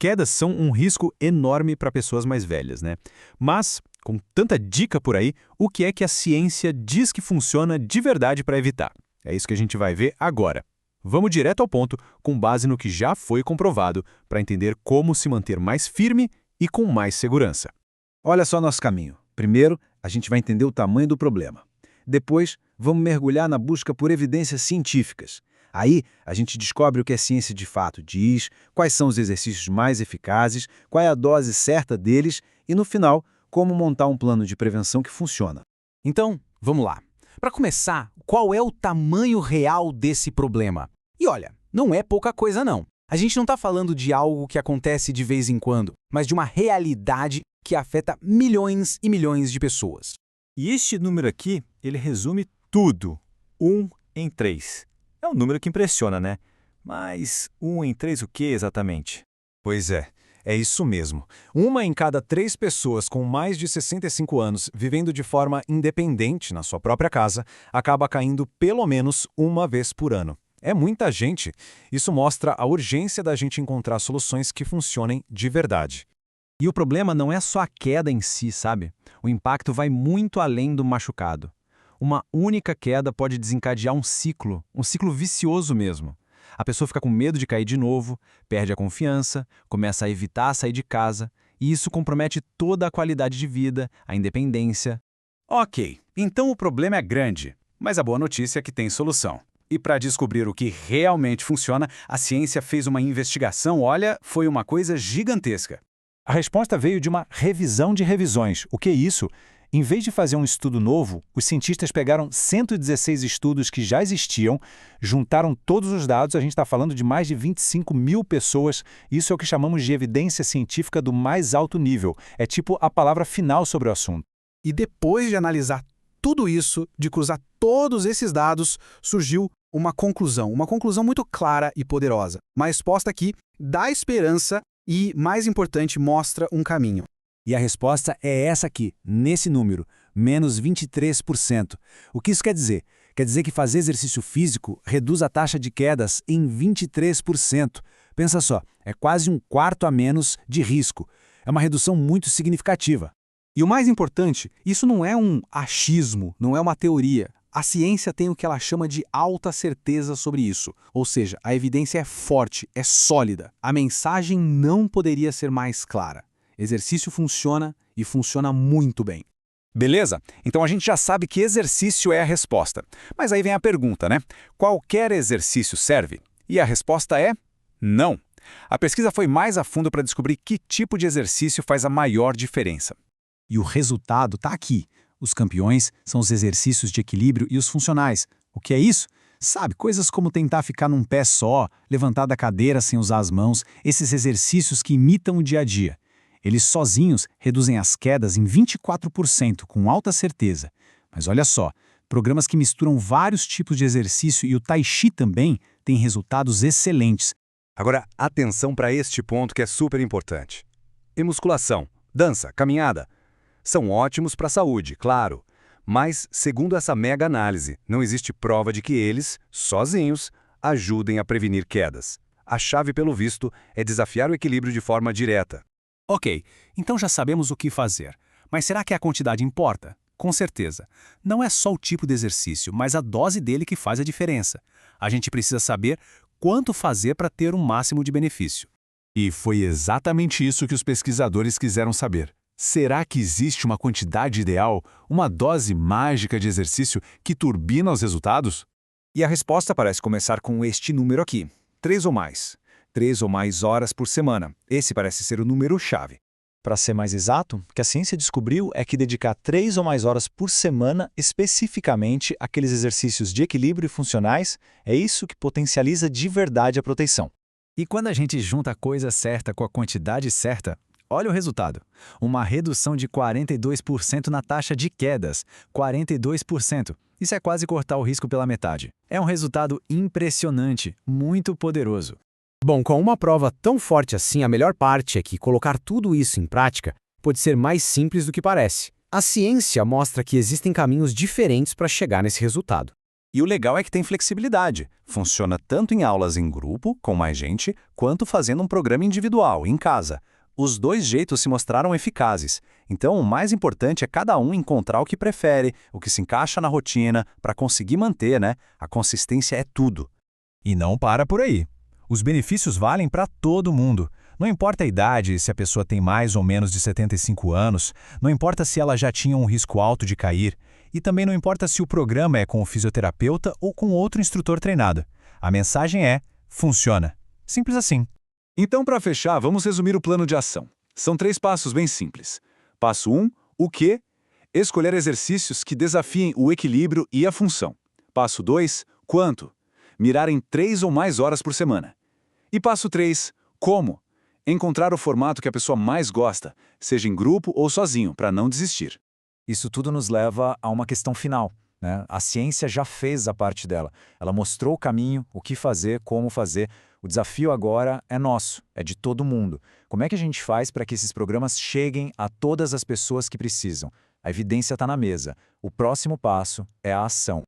Quedas são um risco enorme para pessoas mais velhas, né? Mas, com tanta dica por aí, o que é que a ciência diz que funciona de verdade para evitar? É isso que a gente vai ver agora. Vamos direto ao ponto, com base no que já foi comprovado, para entender como se manter mais firme e com mais segurança. Olha só nosso caminho. Primeiro, a gente vai entender o tamanho do problema. Depois, vamos mergulhar na busca por evidências científicas. Aí, a gente descobre o que a ciência de fato diz, quais são os exercícios mais eficazes, qual é a dose certa deles e, no final, como montar um plano de prevenção que funciona. Então, vamos lá. Para começar, qual é o tamanho real desse problema? E olha, não é pouca coisa não. A gente não está falando de algo que acontece de vez em quando, mas de uma realidade que afeta milhões e milhões de pessoas. E este número aqui, ele resume tudo. 1 em 3. É um número que impressiona, né? Mas 1 em 3 o que exatamente? Pois é isso mesmo. 1 em cada 3 pessoas com mais de 65 anos vivendo de forma independente na sua própria casa acaba caindo pelo menos uma vez por ano. É muita gente. Isso mostra a urgência da gente encontrar soluções que funcionem de verdade. E o problema não é só a queda em si, sabe? O impacto vai muito além do machucado. Uma única queda pode desencadear um ciclo vicioso mesmo. A pessoa fica com medo de cair de novo, perde a confiança, começa a evitar sair de casa, e isso compromete toda a qualidade de vida, a independência. Ok, então o problema é grande, mas a boa notícia é que tem solução. E para descobrir o que realmente funciona, a ciência fez uma investigação, olha, foi uma coisa gigantesca. A resposta veio de uma revisão de revisões. O que é isso? Em vez de fazer um estudo novo, os cientistas pegaram 116 estudos que já existiam, juntaram todos os dados, a gente está falando de mais de 25 mil pessoas, isso é o que chamamos de evidência científica do mais alto nível, é tipo a palavra final sobre o assunto. E depois de analisar tudo isso, de cruzar todos esses dados, surgiu uma conclusão muito clara e poderosa. Uma resposta que dá esperança e, mais importante, mostra um caminho. E a resposta é essa aqui, nesse número, menos 23%. O que isso quer dizer? Quer dizer que fazer exercício físico reduz a taxa de quedas em 23%. Pensa só, é quase um quarto a menos de risco. É uma redução muito significativa. E o mais importante, isso não é um achismo, não é uma teoria. A ciência tem o que ela chama de alta certeza sobre isso. Ou seja, a evidência é forte, é sólida. A mensagem não poderia ser mais clara. Exercício funciona e funciona muito bem. Beleza? Então a gente já sabe que exercício é a resposta. Mas aí vem a pergunta, né? Qualquer exercício serve? E a resposta é não. A pesquisa foi mais a fundo para descobrir que tipo de exercício faz a maior diferença. E o resultado está aqui. Os campeões são os exercícios de equilíbrio e os funcionais. O que é isso? Sabe, coisas como tentar ficar num pé só, levantar da cadeira sem usar as mãos, esses exercícios que imitam o dia a dia. Eles sozinhos reduzem as quedas em 24%, com alta certeza. Mas olha só, programas que misturam vários tipos de exercício e o Tai Chi também têm resultados excelentes. Agora, atenção para este ponto que é super importante. E musculação, dança, caminhada, são ótimos para a saúde, claro. Mas, segundo essa mega análise, não existe prova de que eles, sozinhos, ajudem a prevenir quedas. A chave, pelo visto, é desafiar o equilíbrio de forma direta. Ok, então já sabemos o que fazer. Mas será que a quantidade importa? Com certeza. Não é só o tipo de exercício, mas a dose dele que faz a diferença. A gente precisa saber quanto fazer para ter o máximo de benefício. E foi exatamente isso que os pesquisadores quiseram saber. Será que existe uma quantidade ideal, uma dose mágica de exercício que turbina os resultados? E a resposta parece começar com este número aqui, 3 ou mais. 3 ou mais horas por semana. Esse parece ser o número-chave. Para ser mais exato, o que a ciência descobriu é que dedicar 3 ou mais horas por semana especificamente àqueles exercícios de equilíbrio e funcionais é isso que potencializa de verdade a proteção. E quando a gente junta a coisa certa com a quantidade certa, olha o resultado. Uma redução de 42% na taxa de quedas. 42%. Isso é quase cortar o risco pela metade. É um resultado impressionante, muito poderoso. Bom, com uma prova tão forte assim, a melhor parte é que colocar tudo isso em prática pode ser mais simples do que parece. A ciência mostra que existem caminhos diferentes para chegar nesse resultado. E o legal é que tem flexibilidade. Funciona tanto em aulas em grupo, com mais gente, quanto fazendo um programa individual, em casa. Os dois jeitos se mostraram eficazes. Então, o mais importante é cada um encontrar o que prefere, o que se encaixa na rotina, para conseguir manter, né? A consistência é tudo. E não para por aí. Os benefícios valem para todo mundo. Não importa a idade, se a pessoa tem mais ou menos de 75 anos, não importa se ela já tinha um risco alto de cair, e também não importa se o programa é com o fisioterapeuta ou com outro instrutor treinado. A mensagem é: funciona. Simples assim. Então, para fechar, vamos resumir o plano de ação. São 3 passos bem simples. Passo 1, o quê? Escolher exercícios que desafiem o equilíbrio e a função. Passo 2, quanto? Mirar em 3 ou mais horas por semana. E passo 3, como? Encontrar o formato que a pessoa mais gosta, seja em grupo ou sozinho, para não desistir. Isso tudo nos leva a uma questão final, né? A ciência já fez a parte dela. Ela mostrou o caminho, o que fazer, como fazer. O desafio agora é nosso, é de todo mundo. Como é que a gente faz para que esses programas cheguem a todas as pessoas que precisam? A evidência está na mesa. O próximo passo é a ação.